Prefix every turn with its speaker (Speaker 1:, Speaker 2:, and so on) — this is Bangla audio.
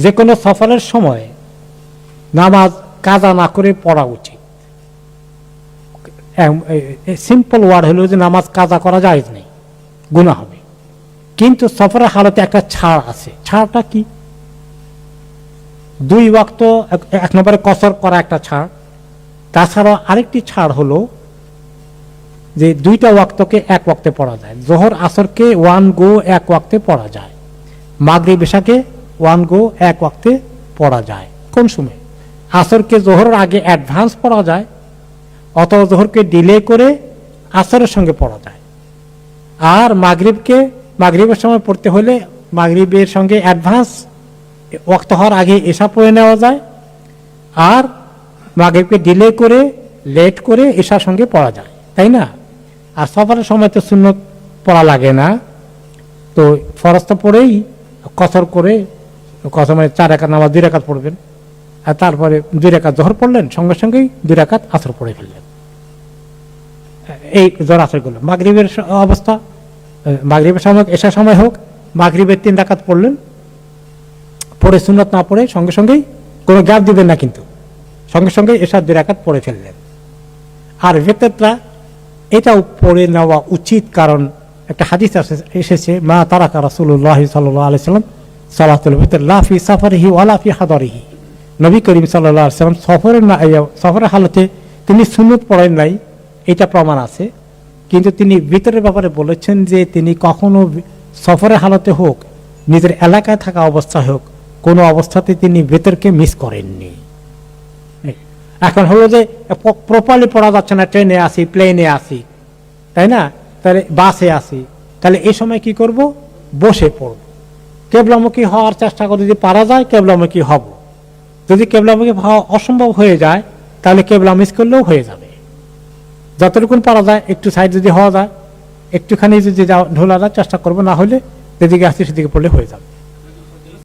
Speaker 1: যে কোনো সফরের সময় নামাজ কাজা না করে পড়া উচিত। সিম্পল ওয়ার্ড হলো যে নামাজ কাজা করা জায়েজ নেই, গুনাহ হবে। কিন্তু সফরের হালতে একটা ছাড় আছে। ছাড়টা কি? 2 ওয়াক্ত, এক নম্বরে কসর করা একটা ছাড়। তাছাড়া আরেকটি ছাড় হলো যে 2টা ওয়াক্তকে 1 ওয়াক্তে পড়া যায়। জোহর আসরকে 1 গো 1 ওয়াক্তে পড়া যায়। মাগরিব এশাকে 1 গো 1 ওয়াক্তে পড়া যায়। কোন সময়? আসরকে জোহরের আগে অ্যাডভান্স পড়া যায়, অথবা জোহরকে ডিলে করে আসরের সঙ্গে পড়া যায়। আর মাগরিবের সময় পড়তে হলে মাগরিবের সঙ্গে অ্যাডভান্স ওয়াক্ত হওয়ার আগে এশা পড়ে নেওয়া যায়, আর মাগরিবকে ডিলে করে লেট করে এশার সঙ্গে পড়া যায়, তাই না? আর সফরের সময় তো সুন্নত পড়া লাগে না, তো ফরজ তো পড়েই কসর করে, কসর মানে 4 রাকাত নামাজ 2 রাকাত পড়বেন, আর তারপরে 2 রাকাত জোহর পড়লেন, সঙ্গে সঙ্গেই 2 রাকাত আসর পড়ে ফেললেন। এই জোহর আসর গুলো। মাগরিবের অবস্থা, মাগরিবের সময় এশার সময় হোক, মাগরিবের 3 রাকাত পড়লেন, পড়ে সুন্নত না পড়ে সঙ্গে সঙ্গেই কোনো গ্যাপ দিবেন না, কিন্তু সঙ্গে সঙ্গে এশার 2 রাকাত পড়ে ফেললেন। আর ভেতরটা এটাও পড়ে নেওয়া উচিত, কারণ একটা হাদিস এসেছে, মা তারাকা রাসূলুল্লাহ সাল্লাল্লাহু আলাইহি সাল্লাম সালাতুল ভিতর লা ফি সাফারিহি ওয়ালা ফি হাদারিহি। নবী করিম সাল্লাল্লাহু আলাইহি সাল্লাম সফরের হালতে তিনি সুন্নত পড়েন নাই, এটা প্রমাণ আছে। কিন্তু তিনি ভিতরের ব্যাপারে বলেছেন যে তিনি কখনো সফরের হালতে হোক, নিজের এলাকায় থাকা অবস্থা হোক, কোনো অবস্থাতে তিনি ভিতরকে মিস করেননি। এখন হলো যে প্রপারলি পড়া যাচ্ছে না, ট্রেনে আসি, প্লেনে আসি, তাই না, তাহলে বাসে আসি, তাহলে এই সময় কি করব? বসে পড়ব, কেবলামুখী হওয়ার চেষ্টা করে, যদি পারা যায় কেবলামুখী হব। যদি কেবলামুখী হওয়া অসম্ভব হয়ে যায়, তাহলে কেবলা মিস করলেও হয়ে যাবে। যতটুকু পারা যায় একটু সাইড যদি হওয়া যায়, একটুখানি যদি ঢোলা যায় চেষ্টা করবো, না হলে যেদিকে আসছি সেদিকে পড়লে হয়ে যাবে।